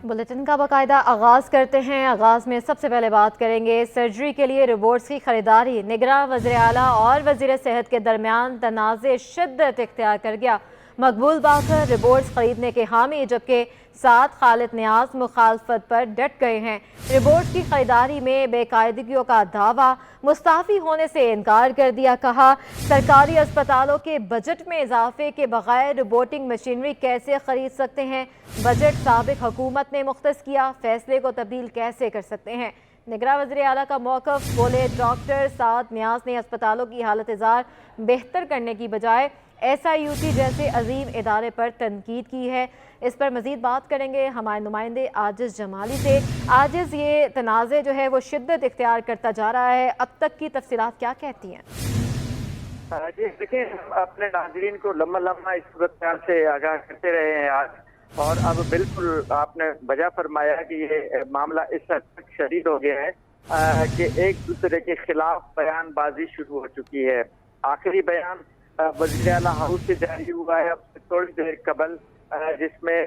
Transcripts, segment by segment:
Bulletin का बाकायदा आगाज़ करते हैं। आगाज़ में सबसे पहले बात करेंगे सर्जरी के लिए रोबोट्स की खरीदारी। निगरां वज़ीर आला और वज़ीर सेहत के दरमियान तनाज़े शिद्दत इख्तियार कर गया। मकबूल बाकर रोबोट्स खरीदने के हामी, जबकि साथ खालिद नियाज मुखालफत पर डट गए हैं। रोबोट्स की खरीदारी में बेकायदगियों का दावा, मुस्ताफ़ी होने से इनकार कर दिया। कहा सरकारी अस्पतालों के बजट में इजाफे के बगैर रोबोटिक मशीनरी कैसे खरीद सकते हैं। बजट साबिक हुकूमत ने मुख्तस किया, फैसले को तब्दील कैसे कर सकते हैं। निगरां वज़ीर आला का मौक़िफ़, बोले डॉक्टर साद नियाज ने अस्पतालों की हालत इज़ार बेहतर करने की बजाय SIUT जैसे अजीम इदारे पर तनकीद की है। इस पर मज़ीद बात करेंगे हमारे नुमाइंदे आजिज़ जमाली से। आजिज़, ये तनाज़े जो है वो शिद्दत इख्तियार करता जा रहा है, अब तक की तफसीलात क्या कहती हैं? जी देखिए, हम अपने नाज़रीन को लम्हा लम्हा इस सूरत से आगाह करते रहे हैं आज, और अब बिल्कुल आपने वजह फरमाया कि ये मामला इस हद तक शदीद हो गया है कि एक दूसरे के खिलाफ बयानबाजी शुरू हो चुकी है। आखिरी बयान वज़ीर आला हाउस से जारी हुआ है अब से थोड़ी देर कबल, जिसमें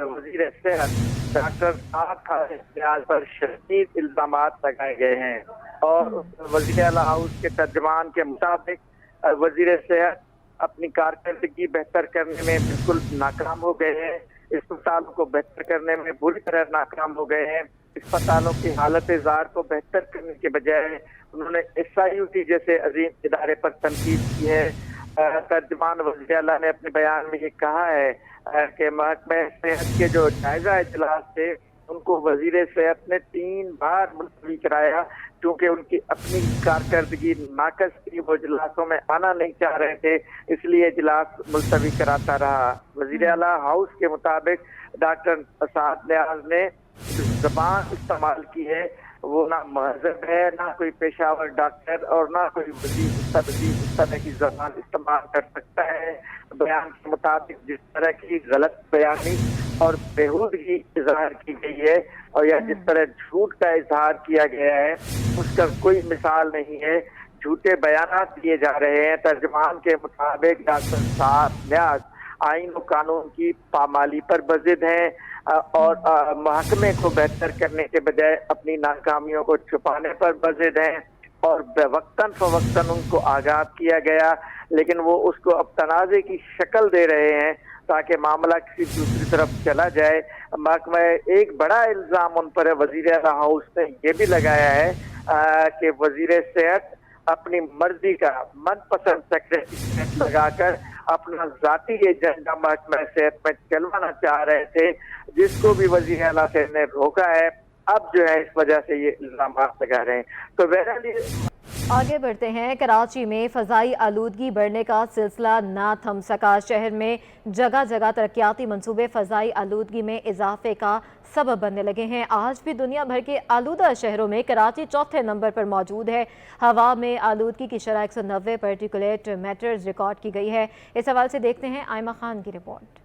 वज़ीर सेहत डॉक्टर साद खालिद नियाज पर शदीद इल्ज़ामात लगाए गए हैं। और वज़ीर आला हाउस के तर्जमान के मुताबिक वज़ीर सेहत अपनी कारकर्दगी बेहतर करने में बिल्कुल नाकाम हो गए हैं। अस्पतालों को बेहतर करने में बुरी तरह नाकाम हो गए हैं। अस्पतालों की हालत ज़ार को बेहतर करने के बजाय उन्होंने SIUT जैसे अजीम इदारे पर तनकीद की है। तर्जमान वज़ीर आला ने अपने बयान में ये कहा है कि महकमे सेहत के जो जायजा इजलास थे उनको वज़ीर सेहत ने 3 बार मुलतवी कराया, क्योंकि उनकी अपनी कारकर्दगी नाकस थी। वो इजलासों में आना नहीं चाह रहे थे, इसलिए इजलास मुलतवी कराता रहा। वज़ीर आला हाउस के मुताबिक डॉक्टर साद नियाज ने ज़बान इस्तेमाल की है वो ना महज़ब है, ना कोई पेशावर डॉक्टर और ना कोई वज़ीर इस तरह की ज़बान इस्तेमाल कर सकता है। बयान के मुताबिक जिस तरह की गलत बयानी और बेहूदगी इजहार की गई है और या जिस तरह झूठ का इजहार किया गया है उसका कोई मिसाल नहीं है। झूठे बयानात दिए जा रहे हैं। तर्जमान के मुताबिक डॉक्टर साद नियाज आईन और कानून की पामाली पर बजिद हैं और महकमे को बेहतर करने के बजाय अपनी नाकामियों को छुपाने पर बजिद हैं। और वक्तन फवक्तन उनको आगाह किया गया, लेकिन वो उसको अब तनाज़े की शक्ल दे रहे हैं ताकि मामला किसी दूसरी तरफ चला जाए। महकमा एक बड़ा इल्ज़ाम उन पर है, वज़ीर आला हाउस ने ये भी लगाया है कि वज़ीर सेहत अपनी मर्जी का मनपसंद सेक्रेटरी लगाकर अपना ज़ाती एजेंडा महकमा सेहत में चलवाना चाह रहे थे, जिसको भी वज़ीर आला से ने रोका है। अब जो है इस वजह से ये इल्ज़ाम लगा रहे हैं। तो बहरहाल आगे बढ़ते हैं। कराची में फ़ज़ाई आलूदगी बढ़ने का सिलसिला ना थम सका। शहर में जगह जगह तरक्याती मंसूबे फ़ज़ाई आलूदगी में इजाफे का सबब बनने लगे हैं। आज भी दुनिया भर के आलूदा शहरों में कराची चौथे नंबर पर मौजूद है। हवा में आलूदगी की शरह 190 पार्टिकुलेट मैटर्स रिकॉर्ड की गई है। इस हवाले से देखते हैं आयमा खान की रिपोर्ट।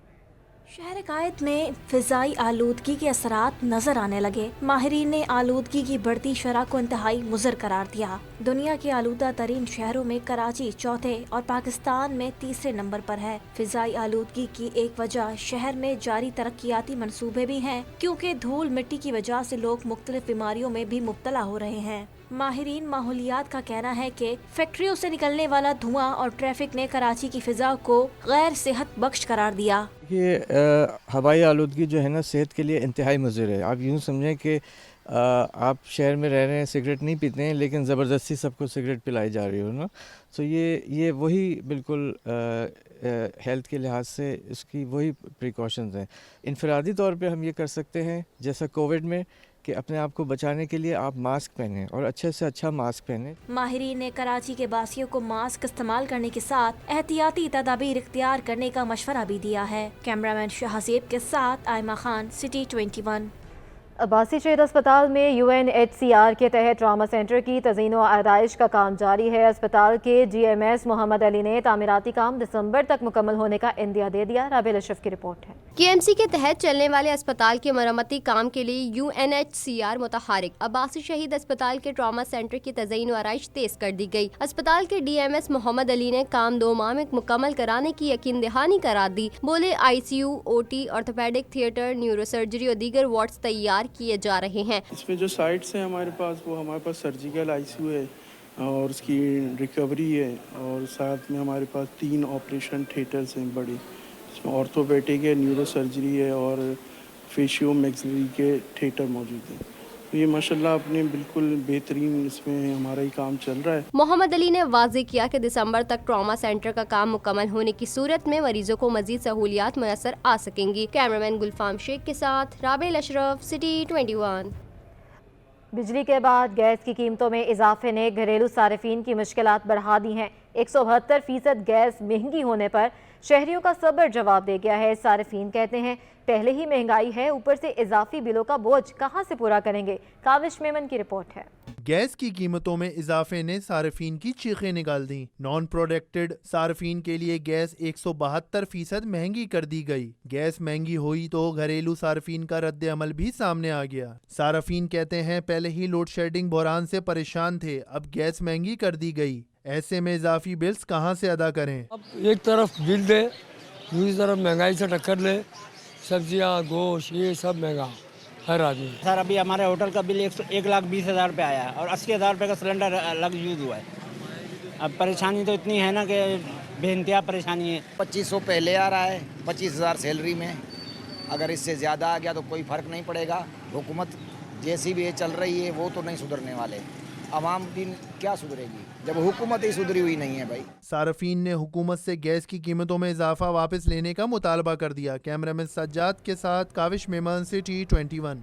शहर कायद में फ़िज़ाई आलूदगी के असरात नजर आने लगे। माहिरीन ने आलूदगी की बढ़ती शरह को इंतहाई मुज़र करार दिया। दुनिया के आलूदा तरीन शहरों में कराची चौथे और पाकिस्तान में तीसरे नंबर पर है। फ़िज़ाई आलूदगी की एक वजह शहर में जारी तरक्याती मंसूबे भी हैं, क्योंकि धूल मिट्टी की वजह से लोग मुख्तलिफ बीमारियों में भी मुब्तला हो रहे हैं। माहिरीन माहौलियात का कहना है कि फैक्ट्रियों से निकलने वाला धुआं और ट्रैफिक ने कराची की फिजा को गैर सेहत बख्श करार दिया। ये हवाई आलूदगी जो है ना सेहत के लिए इंतहाई मुज़र है। आप यूँ समझें कि आप शहर में रह रहे हैं, सिगरेट नहीं पीते हैं, लेकिन ज़बरदस्ती सबको सिगरेट पिलाई जा रही हो ना। तो ये वही बिल्कुल हेल्थ के लिहाज से इसकी वही प्रिकॉशंस हैं। इनफरादी तौर पे हम ये कर सकते हैं जैसा कोविड में कि अपने आप को बचाने के लिए आप मास्क पहनें और अच्छे से अच्छा मास्क पहनें। माहिरीन ने कराची के बासियों को मास्क इस्तेमाल करने के साथ एहतियाती तदाबीर इख्तियार करने का मशवरा भी दिया है। कैमरामैन शाहजेब के साथ आयमा खान, सिटी 21। عباسی شہید اسپتال میں UNHCR کے تحت ٹراما سینٹر کی تزئین و آرائش کا کام جاری ہے۔ اسپتال کے GMS محمد علی نے تعمیراتی کام دسمبر تک مکمل ہونے کا عندیہ دے دیا۔ رابعہ اشرف کی رپورٹ ہے۔ KMC کے تحت چلنے والے اسپتال کے مرمتی کام کے لیے UNHCR متحرک۔ عباسی شہید اسپتال کے ٹراما سینٹر کی تزئین و آرائش تیز کر دی گئی۔ اسپتال کے DMS محمد علی نے کام 2 ماہ میں مکمل کرانے کی یقین دہانی کرا دی۔ بولے ICU، OT، orthopaedic theatre, neuro surgery اور دیگر وارڈز تیار کیے جا رہے ہیں۔ اس میں جو سائٹس ہیں ہمارے پاس سرجیکل ICU ہے اور اس کی ریکوری ہے، اور ساتھ میں ہمارے پاس 3 آپریشن تھیٹرز ہیں بڑے، اس میں آرتھوپیڈک ہے، نیورو سرجری ہے اور فیشیو میکسلری کے تھیٹر موجود ہیں۔ تو یہ ماشاءاللہ اپنے بالکل بہترین اس میں ہمارا ہی کام چل رہا ہے۔ محمد علی نے واضح کیا کہ دسمبر تک ٹراما سینٹر کا کام مکمل ہونے کی صورت میں مریضوں کو مزید سہولیات میسر آ سکیں گی۔ کیمرامین گلفام شیخ کے ساتھ رابعہ اشرف، سٹی 21۔ بجلی کے بعد گیس کی قیمتوں میں اضافے نے گھریلو صارفین کی مشکلات بڑھا دی ہیں۔ 172% گیس مہنگی ہونے پر شہریوں کا صبر جواب دے گیا ہے۔ صارفین کہتے ہیں پہلے ہی مہنگائی ہے، اوپر سے اضافی بلوں کا بوجھ کہاں سے پورا کریں گے؟ کاوش میمن کی رپورٹ ہے۔ گیس کی قیمتوں میں اضافے نے صارفین کی چیخیں نکال دیں۔ نان پروڈکٹڈ صارفین کے لیے گیس 172% مہنگی کر دی گئی۔ گیس مہنگی ہوئی تو گھریلو صارفین کا رد عمل بھی سامنے آ گیا۔ صارفین کہتے ہیں پہلے ہی لوڈ شیڈنگ بحران سے پریشان تھے، اب گیس مہنگی کر دی گئی، ایسے میں اضافی بلز کہاں سے ادا کریں؟ اب ایک طرف بل دے، دوسری طرف مہنگائی سے ٹکر لے، سبزیاں، گوشت، یہ سب مہنگا ہر آدمی۔ سر ابھی ہمارے ہوٹل کا بل 1,20,000 روپے آیا ہے اور 80,000 روپے کا سلنڈر الگ یوز ہوا ہے۔ اب پریشانی تو اتنی ہے نا کہ بے انتہا پریشانی ہے۔ 2500 پہلے آ رہا ہے، 25,000 سیلری میں، اگر اس سے زیادہ آ گیا تو کوئی فرق نہیں پڑے گا۔ حکومت جیسی بھی چل رہی ہے وہ تو نہیں سدھرنے والے، عوام دن کیا سدھرے گی جب حکومت ہی سدھری ہوئی نہیں ہے بھائی۔ صارفین نے حکومت سے گیس کی قیمتوں میں اضافہ واپس لینے کا مطالبہ کر دیا۔ کیمرامین سجاد کے ساتھ کاوش میمن، سٹی 21۔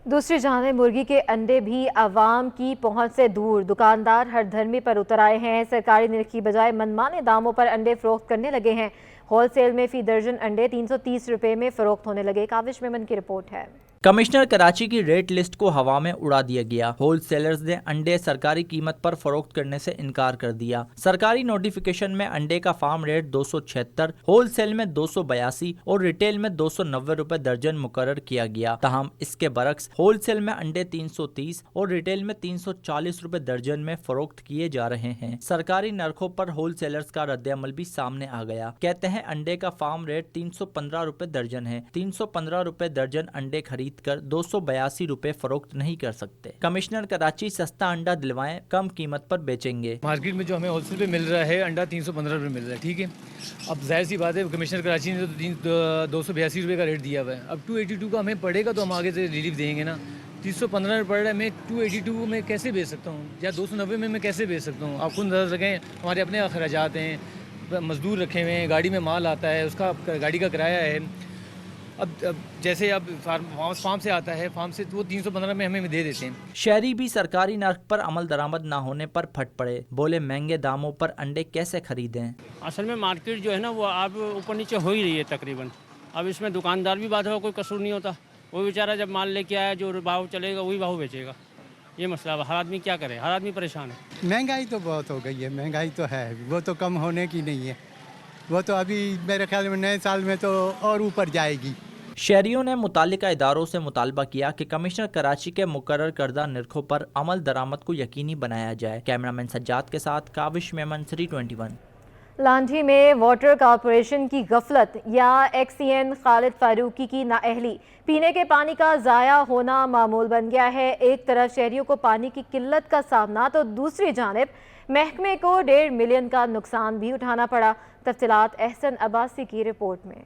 دوسری جانب مرغی کے انڈے بھی عوام کی پہنچ سے دور۔ دکاندار ہر دھرمی پر اتر آئے ہیں، سرکاری نرخ کی بجائے منمانے داموں پر انڈے فروخت کرنے لگے ہیں۔ ہول سیل میں فی درجن انڈے 330 روپے میں فروخت ہونے لگے۔ کاوش میمن کی رپورٹ ہے۔ کمشنر کراچی کی ریٹ لسٹ کو ہوا میں اڑا دیا گیا۔ ہول سیلرز نے انڈے سرکاری قیمت پر فروخت کرنے سے انکار کر دیا۔ سرکاری نوٹیفیکیشن میں انڈے کا فارم ریٹ 276، ہول سیل میں 282 اور ریٹیل میں 290 روپے درجن مقرر کیا گیا۔ تاہم اس کے برعکس ہول سیل میں انڈے 330 اور ریٹیل میں 340 روپے درجن میں فروخت کیے جا رہے ہیں۔ سرکاری نرخوں پر ہول سیلرز کا رد عمل بھی سامنے آ گیا۔ کہتے ہیں انڈے کا فارم ریٹ 315 روپے درجن ہے، 315 روپے درجن انڈے خرید کر 282 روپے فروخت نہیں کر سکتے۔ کمشنر کراچی سستا انڈا دلوائیں، کم قیمت پر بیچیں گے۔ مارکیٹ میں جو ہمیں ہول سیل پہ مل رہا ہے انڈا 315 روپے مل رہا ہے، ٹھیک ہے۔ اب ظاہر سی بات ہے کمشنر کراچی نے تو 282 روپے کا ریٹ دیا ہوا ہے۔ اب 282 کا ہمیں پڑے گا تو ہم آگے سے ریلیف دیں گے نا۔ 315 میں پڑ رہا ہے، میں 282 میں کیسے بیچ سکتا ہوں یا 290 میں کیسے بیچ سکتا ہوں؟ آپ خود نظر رکھیں، ہمارے اپنے اخراجات ہیں، مزدور رکھے ہوئے ہیں، گاڑی میں مال آتا ہے، اس کا گاڑی کا کرایہ ہے۔ اب جیسے اب فارم سے آتا ہے، فارم سے وہ 315 میں ہمیں دے دیتے ہیں۔ شہری بھی سرکاری نرخ پر عمل درآمد نہ ہونے پر پھٹ پڑے، بولے مہنگے داموں پر انڈے کیسے خریدیں؟ اصل میں مارکیٹ جو ہے نا وہ آپ اوپر نیچے ہو ہی رہی ہے تقریباً۔ اب اس میں دکاندار بھی بات ہو، کوئی قصور نہیں ہوتا، وہ بیچارہ جب مال لے کے آیا جو بھاؤ چلے گا وہی بھاؤ بیچے گا۔ یہ مسئلہ ہے، ہر آدمی کیا کرے، ہر آدمی پریشان ہے۔ مہنگائی تو بہت ہو گئی ہے، مہنگائی تو ہے، وہ تو کم ہونے کی نہیں ہے، وہ تو ابھی میرے خیال میں نئے سال میں تو اور اوپر جائے گی۔ شہریوں نے متعلقہ اداروں سے مطالبہ کیا کہ کمشنر کراچی کے مقرر کردہ نرخوں پر عمل درآمد کو یقینی بنایا جائے۔ کیمرامین سجاد کے ساتھ کاوش میمن، سٹی 21۔ لانڈھی میں واٹر کارپوریشن کی غفلت یا ایکسین خالد فاروقی کی نااہلی، پینے کے پانی کا ضائع ہونا معمول بن گیا ہے۔ ایک طرف شہریوں کو پانی کی قلت کا سامنا تو دوسری جانب محکمے کو 1.5 ملین کا نقصان بھی اٹھانا پڑا۔ تفصیلات احسن عباسی کی رپورٹ میں۔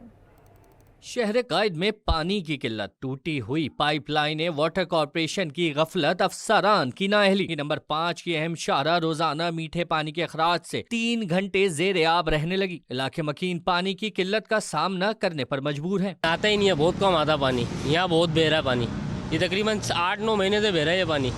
شہر قائد میں پانی کی قلت، ٹوٹی ہوئی پائپ لائنیں، واٹر کارپوریشن کی غفلت، افسران کی نااہلی۔ نمبر 5 کی اہم شاہراہ روزانہ میٹھے پانی کے اخراج سے 3 گھنٹے زیر آب رہنے لگی۔ علاقے مکین پانی کی قلت کا سامنا کرنے پر مجبور ہیں۔ آتا ہی نہیں ہے، بہت کم آتا پانی، یہاں بہت بہ رہا ہے پانی، یہ تقریباً 8-9 مہینے سے بہ رہا ہے یہ پانی،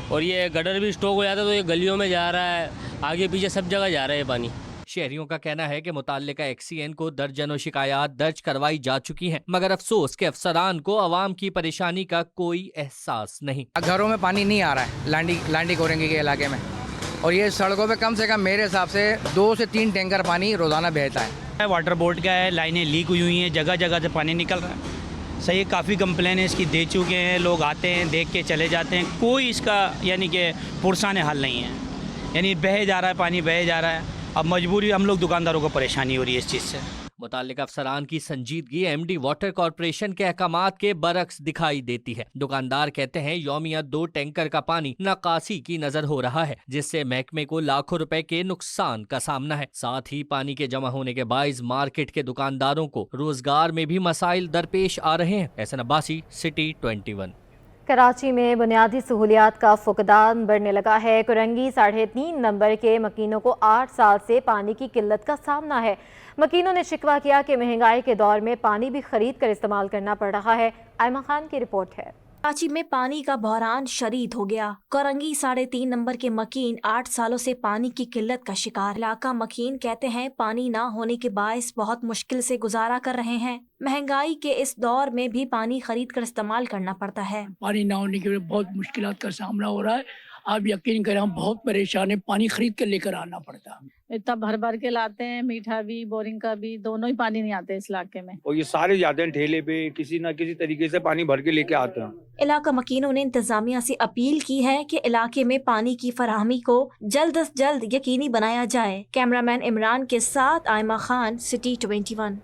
اور یہ گٹر بھی اسٹاک ہو جاتا ہے تو یہ گلیوں میں جا رہا ہے، آگے پیچھے سب جگہ جا رہا ہے یہ پانی۔ शहरियों का कहना है कि मुताल्लिका एक्सीएन को दर्जनों शिकायत दर्ज करवाई जा चुकी हैं, मगर अफसोस के अफसरान को अवाम की परेशानी का कोई एहसास नहीं। घरों में पानी नहीं आ रहा है लांडी कोरंगी के इलाके में, और ये सड़कों पे कम से कम मेरे हिसाब से 2 से 3 टैंकर पानी रोजाना बहता है। वाटर बोर्ड का है, लाइनें लीक हुई हुई हैं, जगह जगह से पानी निकल रहा है। सही काफ़ी कंप्लेन है इसकी दे चुके हैं, लोग आते हैं देख के चले जाते हैं, कोई इसका यानी कि पुरसाने हल नहीं है, यानी बह जा रहा है पानी बह जा रहा है। अब मजबूरी हम लोग दुकानदारों को परेशानी हो रही है इस चीज़ से। मुताल्लिका अफसरान की संजीदगी एमडी वाटर कॉर्पोरेशन के अहकामात के बरक्स दिखाई देती है। दुकानदार कहते हैं यौमिया 2 टैंकर का पानी नकासी की नजर हो रहा है, जिससे महकमे को लाखों रुपए के नुकसान का सामना है। साथ ही पानी के जमा होने के बाइस मार्केट के दुकानदारों को रोजगार में भी मसाइल दरपेश आ रहे हैं। एहसन अब्बासी, सिटी 21। कराची में बुनियादी सहूलियात का फुकदान बढ़ने लगा है। कुरंगी 3.5 नंबर के मकीनों को 8 साल से पानी की किल्लत का सामना है। मकीनों ने शिकवा किया कि महंगाई के दौर में पानी भी खरीद कर इस्तेमाल करना पड़ रहा है। आयमा खान की रिपोर्ट है। कराची में पानी का बहरान शदीद हो गया। करंगी 3.5 नंबर के मकीन 8 सालों से पानी की किल्लत का शिकार। इलाका मकीन कहते हैं पानी ना होने के बायस बहुत मुश्किल से गुजारा कर रहे हैं। महंगाई के इस दौर में भी पानी खरीद कर इस्तेमाल करना पड़ता है। पानी ना होने की वजह बहुत मुश्किलात का सामना हो रहा है। आप यकीन करें हम बहुत परेशान हैं, पानी खरीद कर लेकर आना पड़ता है। इतना भर भर के लाते हैं, मीठा भी बोरिंग का भी, दोनों ही पानी नहीं आते इस इलाके में। और ये सारे जाते हैं ठेले पे, किसी न किसी तरीके से पानी भर के लेके आते हैं। इलाका मकीनों ने इंतजामिया से अपील की है कि इलाके में पानी की फराहमी को जल्द अज जल्द यकीनी बनाया जाए। कैमरामैन इमरान के साथ Aima Khan, city 21।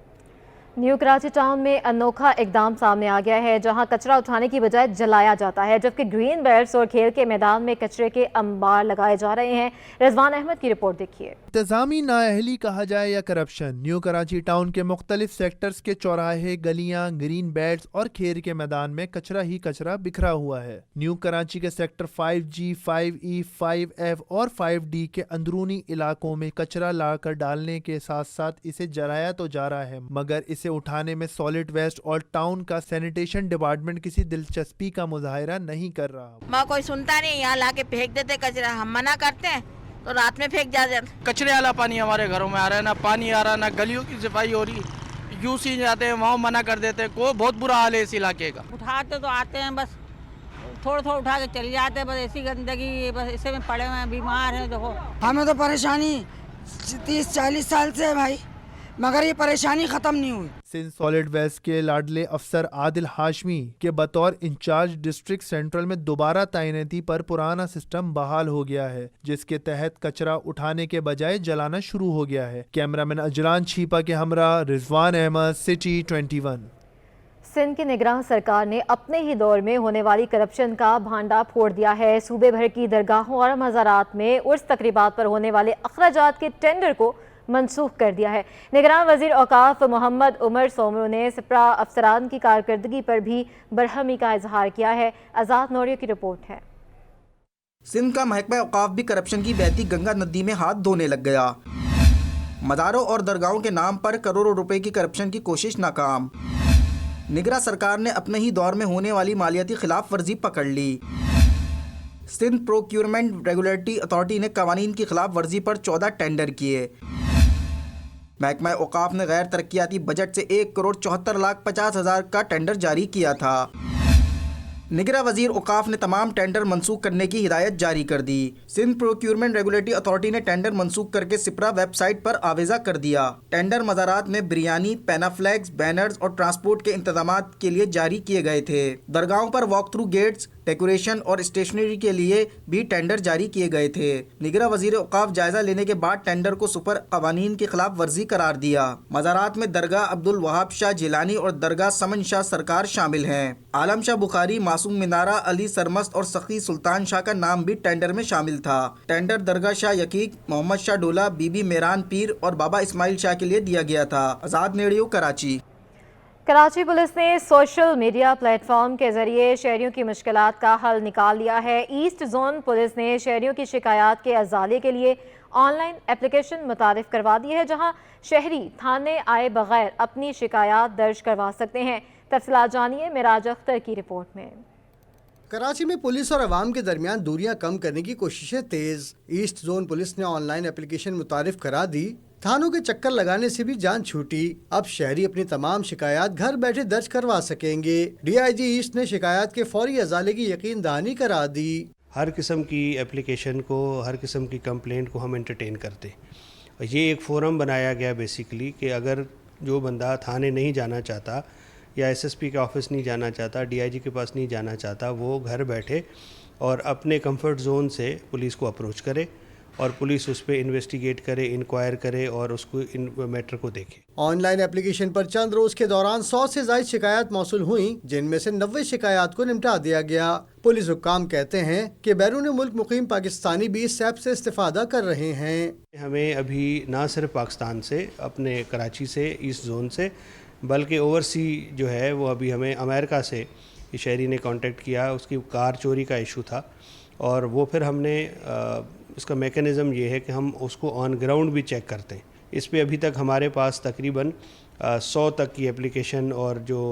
New Karachi town में अनोखा इकदाम सामने आ गया है, जहां कचरा उठाने की बजाय जलाया जाता है, जबकि ग्रीन बेल्ट्स और खेल के मैदान में कचरे के अंबार लगाए जा रहे हैं। रिजवान अहमद की रिपोर्ट देखिए। इंतजामी नाअहली कहा जाए या करप्शन, न्यू कराची टाउन के मुख्तलिफ सेक्टर्स के चौराहे, गलियां, ग्रीन बेल्ट्स और खेल के मैदान में कचरा ही कचरा बिखरा हुआ है। न्यू कराची के सेक्टर 5G, 5E, 5F और 5D के अंदरूनी इलाकों में कचरा लाकर डालने के साथ साथ इसे जलाया तो जा रहा है, मगर इसे उठाने में सॉलिड वेस्ट और टाउन का सैनिटेशन डिपार्टमेंट किसी दिलचस्पी का मुजाहिरा नहीं कर रहा। माँ कोई सुनता नहीं, यहाँ लाके फेंक देते कचरा, हम मना करते हैं तो रात में फेंक जाते। कचरे वाला पानी हमारे घरों में आ रहा है, ना पानी आ रहा, ना गलियों की सफाई हो रही। यूसी जाते हैं वहाँ मना कर देते हैं, को बहुत बुरा हाल है इस इलाके का। उठाते तो आते हैं, बस थोड़ा थोड़ा उठा के चले जाते हैं, बस ऐसी गंदगी, बस इसे में पड़े हुए हैं, बीमार हैं। देखो हमें तो परेशानी 30-40 साल से है भाई, मगर ये परेशानी खत्म नहीं हुई। सिंध सॉलिड वेस्ट के लाडले अफसर आदिल हाशमी के बतौर इंचार्ज डिस्ट्रिक्ट सेंट्रल में दोबारा तैनाती पर पुराना सिस्टम बहाल हो गया है, जिसके तहत कचरा उठाने के बजाय जलाना शुरू हो गया है। कैमरामैन अजलान छीपा के हमरा रिजवान अहमद, सिटी 21। सिंध की निगरान सरकार ने अपने ही दौर में होने वाली करप्शन का भांडा फोड़ दिया है। सूबे भर की दरगाहों और मज़ारात में उर्स तकरीबात पर होने वाले अखराजात के टेंडर को मनसूख कर दिया है। निगरान वजीर औकाफ मोहम्मद उमर सोमरो ने सिपरा अफसरान की कारकर्दगी पर भी बरहमी का इजहार किया है। आज़ाद नौरियो की रिपोर्ट है। सिंध का महकमा औकाफ भी करप्शन की बहती गंगा नदी में हाथ धोने लग गया। मज़ारों और दरगाहों के नाम पर करोड़ों रुपए की करप्शन की कोशिश नाकाम। निगरान सरकार ने अपने ही दौर में होने वाली मालियाती खिलाफ वर्जी पकड़ ली। सिंध प्रोक्योरमेंट रेगुलेटरी अथॉरिटी ने कवानीन की खिलाफ वर्जी पर 14 टेंडर किए। महकमा औकाफ ने गैर तरक्याती बजट से 1,74,50,000 का टेंडर जारी किया था। निगरान वजीर औकाफ ने तमाम टेंडर मनसूख करने की हिदायत जारी कर दी। सिंध प्रोक्योरमेंट रेगुलेटरी अथॉरिटी ने टेंडर मनसूख करके सिपरा वेबसाइट पर आवेजा कर दिया। टेंडर मज़ारात में बिरयानी, पैनाफ्लैग्स, बैनर्स और ट्रांसपोर्ट के इंतजामात के लिए जारी किए गए थे। दरगाहों पर वॉक थ्रू गेट्स, डेकोरेशन और स्टेशनरी के लिए भी टेंडर जारी किए गए थे। निगरान वजीर औकाफ जायजा लेने के बाद टेंडर को सुपर कवानीन की खिलाफ वर्जी करार दिया। मज़ारात में दरगाह अब्दुल वहाब शाह जिलानी और दरगाह समन शाह सरकार शामिल हैं। आलम शाह बुखारी, मासूम मीनारा, अली सरमस्त और सखी सुल्तान शाह का नाम भी टेंडर में शामिल था। टेंडर दरगाह शाह यकीक, मोहम्मद शाह डोला, बीबी मेहरान पीर और बाबा इस्माइल शाह के लिए दिया गया था। आज़ाद नेड़ियो, कराची। कराची पुलिस ने सोशल मीडिया प्लेटफॉर्म के जरिए शहरियों की मुश्किलात का हल निकाल लिया है। ईस्ट जोन पुलिस ने शहरियों की शिकायत के अजाले के लिए ऑनलाइन एप्लीकेशन मुतारिफ करवा दी है, जहां शहरी थाने आए बगैर अपनी शिकायत दर्ज करवा सकते हैं। तफसीलात जानिए मिराज अख्तर की रिपोर्ट में। कराची में पुलिस और अवाम के दरमियान दूरियां कम करने की कोशिशें तेज़। ईस्ट जोन पुलिस ने ऑनलाइन एप्लीकेशन मुतारिफ करा दी, थानों के चक्कर लगाने से भी जान छूटी। अब शहरी अपनी तमाम शिकायत घर बैठे दर्ज करवा सकेंगे। DIG ईस्ट ने शिकायत के फौरी अजाले की यकीन दहानी करा दी। हर किस्म की एप्लीकेशन को, हर किस्म की कंप्लेंट को हम एंटरटेन करते हैं। ये एक फोरम बनाया गया बेसिकली कि अगर जो बंदा थाने नहीं जाना चाहता या SSP के ऑफिस नहीं जाना चाहता, DIG के पास नहीं जाना चाहता, वो घर बैठे और अपने कंफर्ट जोन से पुलिस को अप्रोच करे और पुलिस उस पर इन्वेस्टिगेट करे, इंक्वायर करे और उसको इन मैटर को देखे। ऑनलाइन एप्लीकेशन पर चंद रोज के दौरान 100 से ज्यादा शिकायत मौसूल हुई, जिनमें से 90 शिकायत को निपटा दिया गया। पुलिस हुक्काम कहते हैं कि बैरून मुल्क मुकीम पाकिस्तानी भी इस ऐप से इस्तेफादा कर रहे हैं। हमें अभी ना सिर्फ पाकिस्तान से, अपने कराची से, ईस्ट जोन से, बल्कि ओवरसी जो है वो अभी हमें अमेरिका से शहरी ने कांटेक्ट किया। उसकी कार चोरी का इशू था और वो फिर हमने इसका मेकनिज़म ये है कि हम उसको ऑन ग्राउंड भी चेक करते हैं। इस पे अभी तक हमारे पास तकरीबन 100 तक की एप्लीकेशन और जो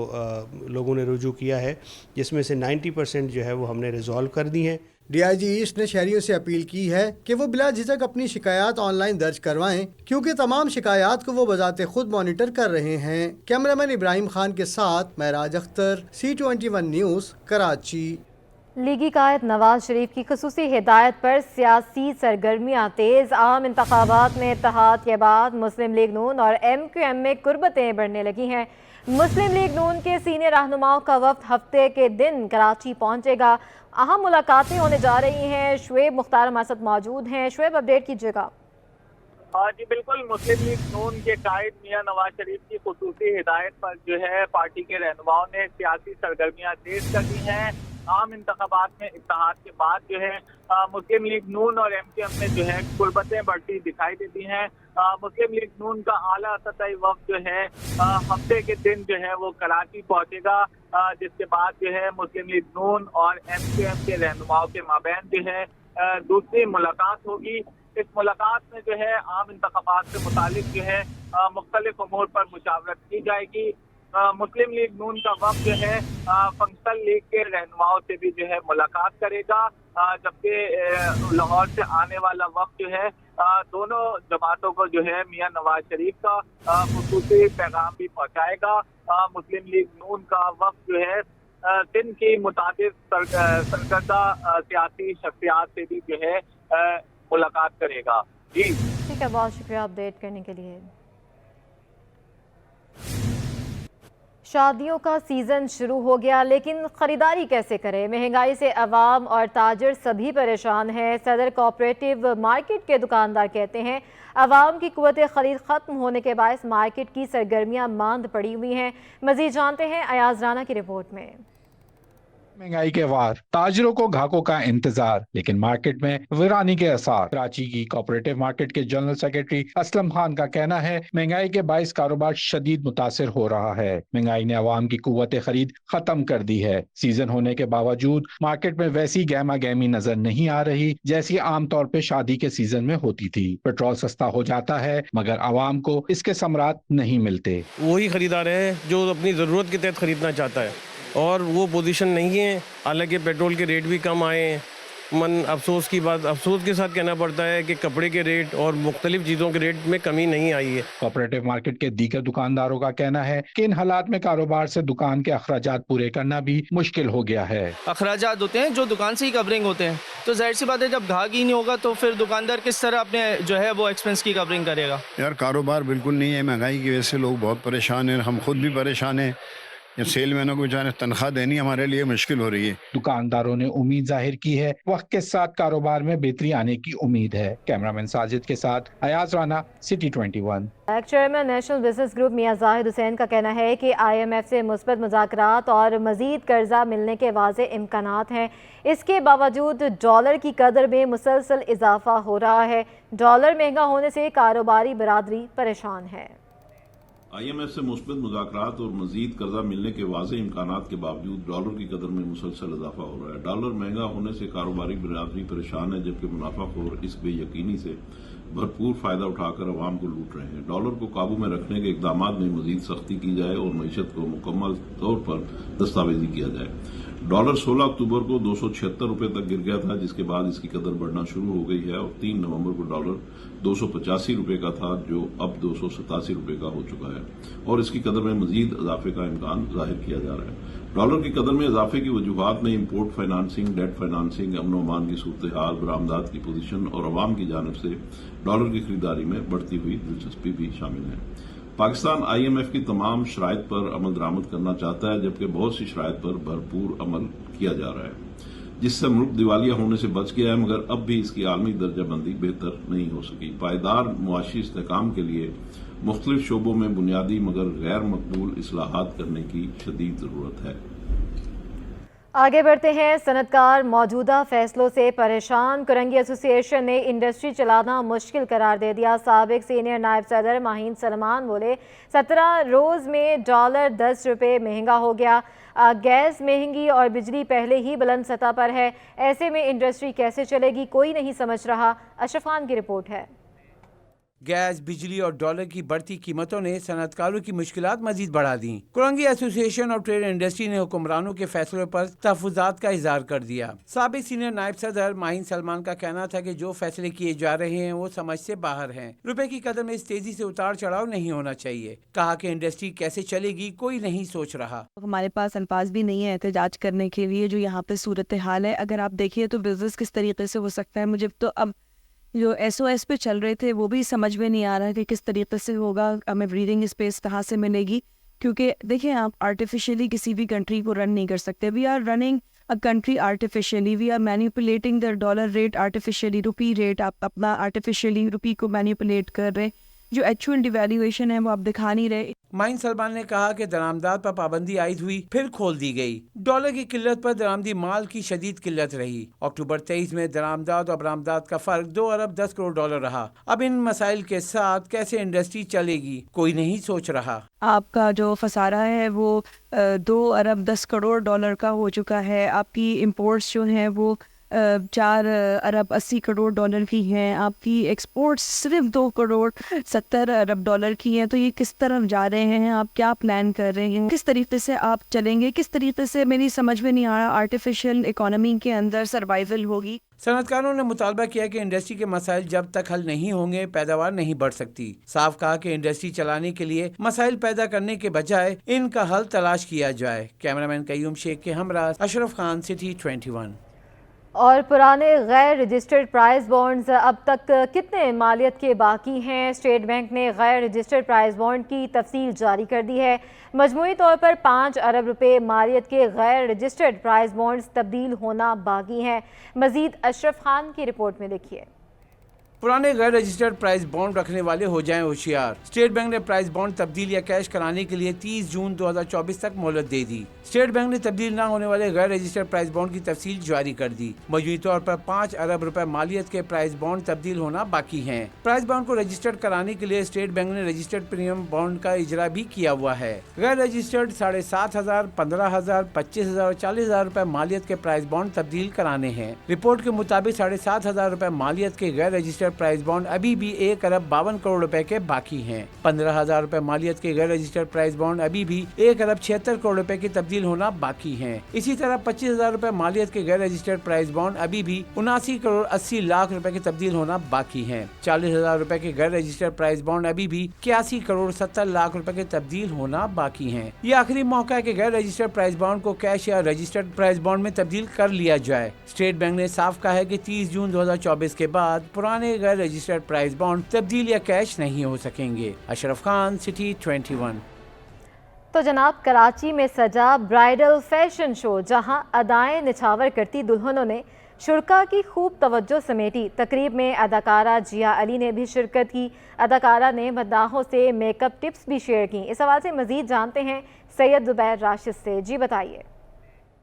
लोगों ने रुजू किया है, जिसमें से 90% जो है वो हमने रिजॉल्व कर दी हैं। DIG ईस्ट ने शहरियों से अपील की है कि वो बिला झिझक अपनी शिकायत ऑनलाइन दर्ज करवाएं, क्योंकि तमाम शिकायत को वो बजाते खुद मॉनिटर कर रहे हैं। कैमरामैन इब्राहिम खान के साथ महराज अख्तर, C21 न्यूज़, कराची। लीगी कायद नवाज शरीफ की खुसूसी हिदायत पर सियासी सरगर्मियाँ तेज़। आम इंतखाबात में इत्तेहाद के बाद मुस्लिम लीग नून और MQM में कुर्बतें बढ़ने लगी हैं। मुस्लिम लीग नून के सीनियर रहनुमाओं का वफ्द हफ्ते के दिन कराची पहुंचेगा। अहम मुलाकातें होने जा रही हैं। शुएब मुख्तार हमारे साथ मौजूद हैं। शुएब, अपडेट कीजिएगा। जी बिल्कुल, मुस्लिम लीग नून के कायद मियां नवाज शरीफ की खुसूसी हिदायत पर जो है पार्टी के रहनुमाओं ने सियासी सरगर्मियां तेज कर दी हैं। आम इंतखाबात में इत्तेहाद के बाद जो है मुस्लिम लीग नून और MQM में जो है कुर्बतें बढ़ती दिखाई देती हैं। मुस्लिम लीग नून का आला सतही वफ्द जो है हफ्ते के दिन जो है वो कराची पहुंचेगा, जिसके बाद जो है मुस्लिम लीग नून और MQM के रहनुमाओं के माबैन जो है दूसरी मुलाकात होगी। इस मुलाकात में जो है आम इंतखाबात से मुतालिक जो है मुख्तलिफ उमूर पर मुशावरत की जाएगी। मुस्लिम लीग नून का वक्त जो है फंक्शनल लीग के रहनुमाओं से भी जो है मुलाकात करेगा, जबकि लाहौर से आने वाला वक्त जो है दोनों जमातों को जो है मियां नवाज शरीफ का खुसूसी पैगाम भी पहुंचाएगा। मुस्लिम लीग नून का वक्त जो है दिन की मुताबिक सरकर्दा सियासी शख्सियात से भी जो है मुलाकात करेगा। जी ठीक है, बहुत शुक्रिया अपडेट करने के लिए। शादियों का सीज़न शुरू हो गया, लेकिन ख़रीदारी कैसे करें? महंगाई से अवाम और ताजर सभी परेशान हैं। सदर कोऑपरेटिव मार्केट के दुकानदार कहते हैं अवाम की कुव्वत ख़रीद ख़त्म होने के बायस मार्केट की सरगर्मियाँ मांद पड़ी हुई हैं। मज़ीद जानते हैं अयाज राना की रिपोर्ट में। महंगाई के वार, ताजरों को घाकों का इंतजार, लेकिन मार्केट में वीरानी के आसार। कराची की कोऑपरेटिव मार्केट के जनरल सेक्रेटरी असलम खान का कहना है महंगाई के बायस कारोबार शदीद मुतासिर हो रहा है। महंगाई ने अवाम की कुव्वत खरीद खत्म कर दी है। सीजन होने के बावजूद मार्केट में वैसी गहमा गहमी नजर नहीं आ रही जैसी आमतौर पर शादी के सीजन में होती थी। पेट्रोल सस्ता हो जाता है मगर अवाम को इसके समरात नहीं मिलते। वही खरीदार है जो अपनी जरूरत के तहत खरीदना चाहता है और वो पोजीशन नहीं है। हालांकि पेट्रोल के रेट भी कम आए हैं। मन अफसोस की बात, अफसोस के साथ कहना पड़ता है कि कपड़े के रेट और मुख्तलिफ चीज़ों के रेट में कमी नहीं आई है। कोऑपरेटिव मार्केट के दीगर दुकानदारों का कहना है कि इन हालात में कारोबार से दुकान के अखराजात पूरे करना भी मुश्किल हो गया है। अखराजात होते हैं जो दुकान से ही कवरिंग होते हैं, तो जाहिर सी बात है जब ग्राहक ही नहीं होगा तो फिर दुकानदार किस तरह अपने जो है वो एक्सपेंस की कवरिंग करेगा। यार कारोबार बिल्कुल नहीं है। महंगाई की वजह से लोग बहुत परेशान हैं, हम खुद भी परेशान हैं। सेल मैनों को बेचारे तनख्वाह देनी हमारे लिए मुश्किल हो रही है। दुकानदारों ने उम्मीद जाहिर की है वक्त के साथ कारोबार में बेहतरी आने की उम्मीद है। कैमरामैन साजिद के साथ Ayaz Rana, city 21। Chairman national business group Mian Zahid Hussain का कहना है कि IMF से मुस्बत मुज़ाकरात और मजीद कर्जा मिलने के वाज़े इम्कानात हैं। इसके बावजूद डॉलर की कदर में मुसलसल इजाफा हो रहा है। डॉलर महंगा होने से कारोबारी बरादरी परेशान है। IMF से मुस्बत मुज़ाकरात और मजीद कर्जा मिलने के वाज़े इम्कानात के बावजूद डॉलर की कदर में मुसलसल इजाफा हो रहा है। डॉलर महंगा होने से कारोबारी बरादरी परेशान है, जबकि मुनाफाखोर इस बेयकीनी से भरपूर फायदा उठाकर अवाम को लूट रहे हैं। डॉलर को काबू में रखने के इकदाम में मजीद सख्ती की जाए और मईशत को मुकम्मल तौर पर दस्तावेजी किया जाए। डॉलर 16 अक्टूबर को 276 रुपए तक गिर गया था, जिसके बाद इसकी कदर बढ़ना शुरू हो गई है और 3 नवंबर को डॉलर 285 रुपए का था, जो अब 287 रुपए का हो चुका है और इसकी कदर में मजीद इजाफे का इम्कान जाहिर किया जा रहा है। डॉलर की कदर में इजाफे की वजूहात में इम्पोर्ट फाइनेंसिंग, डेट फाइनेंसिंग, अमन अमान की सूरत हाल, बरामदात की पोजीशन और अवाम की जानब से डॉलर की खरीदारी में बढ़ती हुई दिलचस्पी भी शामिल है। पाकिस्तान IMF की तमाम शराइत पर अमल दरामद करना चाहता है, जबकि बहुत सी शराइत पर भरपूर अमल किया जा रहा है, जिससे मुल्क दिवालिया होने से बच गया है, मगर अब भी इसकी आलमी दर्जाबंदी बेहतर नहीं हो सकी। पायदार मुआशी इस्तेहकाम के लिए मुख्तलिफ शोबों में बुनियादी मगर गैर मकबूल इस्लाहात करने की शदीद ज़रूरत है। आगे बढ़ते हैं। सनतकार मौजूदा फैसलों से परेशान। कुरंगी एसोसिएशन ने इंडस्ट्री चलाना मुश्किल करार दे दिया। साबिक सीनियर नायब सदर माहीन सलमान बोले 17 रोज़ में डॉलर 10 रुपये महंगा हो गया। गैस महंगी और बिजली पहले ही बुलंद सतह पर है, ऐसे में इंडस्ट्री कैसे चलेगी कोई नहीं समझ रहा। अशरफ खान की रिपोर्ट है। गैस, बिजली और डॉलर की बढ़ती कीमतों ने सनतकारों की मुश्किलात मजीद बढ़ा दी। Korangi association of trade industry ने हुक्मरानों के फैसलों पर तहफ़्फ़ुज़ात का इज़हार कर दिया। साबिक़ सीनियर नायब सदर माहीन सलमान का कहना था कि जो फैसले किए जा रहे हैं वो समझ से बाहर हैं। रुपए की कदर में इस तेजी से उतार चढ़ाव नहीं होना चाहिए। कहा कि इंडस्ट्री कैसे चलेगी कोई नहीं सोच रहा। हमारे पास अल्फाज भी नहीं है एहतजाज करने के लिए जो यहाँ पे सूरत हाल है। अगर आप देखिए तो बिजनेस किस तरीके से हो सकता है। मुझे तो अब जो SOS पे चल रहे थे वो भी समझ में नहीं आ रहा है कि किस तरीके से होगा, हमें ब्रीदिंग स्पेस कहाँ से मिलेगी। क्योंकि देखिए आप आर्टिफिशियली किसी भी कंट्री को रन नहीं कर सकते। We are running a country artificially, we are manipulating the dollar rate artificially, rupee rate आप अपना आर्टिफिशियली रुपी को मैनिपुलेट कर रहे हैं। जो एक्चुअल डिवैल्यूएशन है वो आप दिखा नहीं रहे। माहीन सलमान ने कहा कि दरामदात पर पाबंदी आयद हुई फिर खोल दी गई। डॉलर की किल्लत पर दरामदी माल की शदीद किल्लत रही। अक्टूबर 23 में दरामदात और बरामदात का फर्क 2 अरब 10 करोड़ डॉलर रहा। अब इन मसाइल के साथ कैसे इंडस्ट्री चलेगी कोई नहीं सोच रहा। आपका जो फसारा है वो 2 अरब 10 करोड़ डॉलर का हो चुका है। आपकी इम्पोर्ट्स जो हैं वो 4 अरब 80 करोड़ डॉलर की हैं। आपकी एक्सपोर्ट्स सिर्फ 2 करोड़ 70 अरब डॉलर की हैं। तो ये किस तरफ जा रहे हैं, आप क्या प्लान कर रहे हैं, किस तरीके से आप चलेंगे, किस तरीके से मेरी समझ में नहीं आ रहा आर्टिफिशियल इकोनॉमी के अंदर सर्वाइवल होगी। सनतकारों ने मुतालबा किया कि इंडस्ट्री के मसाइल जब तक हल नहीं होंगे पैदावार नहीं बढ़ सकती। साफ कहा कि इंडस्ट्री चलाने के लिए मसाइल पैदा करने के बजाय इनका हल तलाश किया जाए। कैमरामैन कयूम शेख के हमरा अशरफ खान, सिटी 21। और पुराने गैर रजिस्टर्ड प्राइस बॉन्ड्स अब तक कितने मालियत के बाकी हैं? स्टेट बैंक ने गैर रजिस्टर्ड प्राइस बॉन्ड की तफसील जारी कर दी है। मजमूई तौर पर 5 अरब रुपए मालियत के गैर रजिस्टर्ड प्राइस बॉन्ड्स तब्दील होना बाकी हैं। मजीद अशरफ खान की रिपोर्ट में देखिए। पुराने गैर रजिस्टर्ड प्राइस बॉन्ड रखने वाले हो जाएं होशियार। स्टेट बैंक ने प्राइस बॉन्ड तब्दील या कैश कराने के लिए 30 जून 2024 तक मोहलत दे दी। स्टेट बैंक ने तब्दील न होने वाले गैर रजिस्टर्ड प्राइस बॉन्ड की तफसील जारी कर दी। मजमूई तौर पर 5 अरब रुपए मालियत के प्राइस बॉन्ड तब्दील होना बाकी हैं। प्राइस बॉन्ड को रजिस्टर्ड कराने के लिए स्टेट बैंक ने रजिस्टर्ड प्रीमियम बॉन्ड का इजरा भी किया हुआ है। गैर रजिस्टर्ड 7,500, 15,000, 25,000 और 40,000 रुपए मालियत के प्राइस बॉन्ड तब्दील कराने हैं। रिपोर्ट के मुताबिक 7,500 रुपए मालियत के गैर रजिस्टर्ड प्राइस बॉन्ड अभी भी 1 अरब 52 करोड़ रुपए के बाकी हैं। 15,000 रुपए मालियत के गैर रजिस्टर्ड प्राइस बॉन्ड अभी भी 1 अरब 76 करोड़ रुपए की तब्दील होना बाकी हैं। इसी तरह 25,000 रुपए मालियत के गैर रजिस्टर्ड प्राइस बॉन्ड अभी भी 79 करोड़ 80 लाख रुपए की तब्दील होना बाकी हैं। 40,000 रुपए के गैर रजिस्टर्ड प्राइस बॉन्ड अभी भी 81 करोड़ 70 लाख रुपए की तब्दील होना बाकी हैं। ये आखिरी मौका है कि गैर रजिस्टर्ड प्राइस बॉन्ड को कैश या रजिस्टर्ड प्राइस बॉन्ड में तब्दील कर लिया जाए। स्टेट बैंक ने साफ कहा है कि 30 जून 2024 के बाद पुराने गैर रजिस्टर्ड प्राइस बॉन्ड तब्दील या कैश नहीं हो सकेंगे। अशरफ खान, सिटी 21। तो जनाब, कराची में सजा ब्राइडल फैशन शो, जहां अदाएं निछावर करती दुल्हनों ने शुरका की खूब तवज्जो समेटी। तकरीब में अदाकारा जिया अली ने भी शिरकत की। अदाकारा ने मद्दाहों से मेकअप टिप्स भी शेयर की। इस हवाले से मजीद जानते हैं सैयद जुबैर राशिद से। जी बताइए।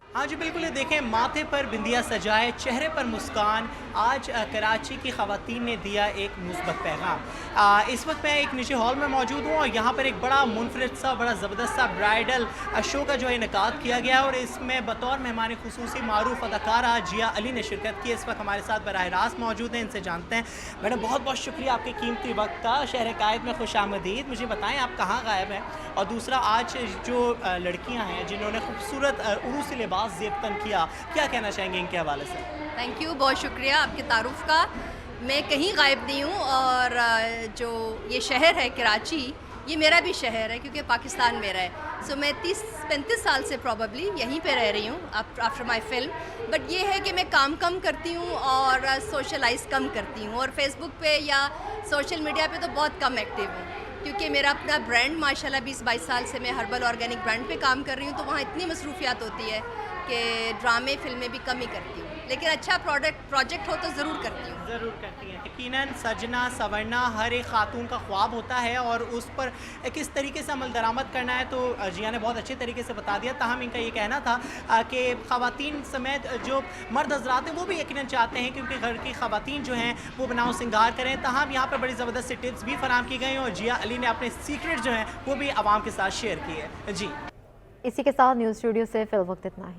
हाँ जी बिल्कुल, ये देखें, माथे पर बिंदिया सजाए, चेहरे पर मुस्कान। आज कराची की ख़वातीन ने दिया एक मुस्बत पैगाम। इस वक्त मैं एक निजी हॉल में मौजूद हूँ और यहाँ पर एक बड़ा मुनफरिद सा, बड़ा ज़बरदस्त सा ब्राइडल शो का जो है इनेकाद किया गया है और इसमें बतौर मेहमान खुसूसी मारूफ अदाकारा जिया अली ने शिरकत की। इस वक्त हमारे साथ बराह रास्त मौजूद हैं, इनसे जानते हैं। मैडम, बहुत बहुत शुक्रिया आपके कीमती वक्त का। शहर कायद में खुश आमदीद। मुझे बताएँ आप कहाँ गायब हैं, और दूसरा आज जो लड़कियाँ हैं जिन्होंने खूबसूरत उरूसी लिबास आगाज़ ज़ेबतन किया, क्या कहना चाहेंगे इनके हवाले से? थैंक यू, बहुत शुक्रिया आपके तारुफ का। मैं कहीं गायब नहीं हूँ और जो ये शहर है कराची, ये मेरा भी शहर है क्योंकि पाकिस्तान मेरा है। सो मैं 30-35 साल से प्रॉबली यहीं पे रह रही हूँ आफ्टर माय फिल्म। बट ये है कि मैं काम कम करती हूँ और सोशलाइज कम करती हूँ, और फेसबुक पे या सोशल मीडिया पे तो बहुत कम एक्टिव हूँ क्योंकि मेरा अपना ब्रांड माशाल्लाह 20-22 साल से मैं हर्बल ऑर्गेनिक ब्रांड पे काम कर रही हूँ, तो वहाँ इतनी मसरूफियात होती है कि ड्रामे फिल्में भी कम ही करती हूँ, लेकिन अच्छा प्रोजेक्ट हो तो ज़रूर करती हूँ। ज़रूर करती हैं। यकीनन सजना संवरना हर एक खातून का ख्वाब होता है और उस पर किस तरीके से अमल दरामद करना है तो जिया ने बहुत अच्छे तरीके से बता दिया। ताहम इनका ये कहना था कि ख़वातीन समेत जो मर्द हज़रात हैं वो भी यकीनन चाहते हैं क्योंकि घर की ख़वातीन जो हैं वो बनाओ सिंगार करें। ताहम यहाँ पर बड़ी ज़बरदस्त सी टिप्स भी फराहम की गई और जिया अली ने अपने सीक्रेट जो हैं वो भी आवाम के साथ शेयर किए। जी, इसी के साथ न्यूज़ स्टूडियो से फिल वक्त इतना ही।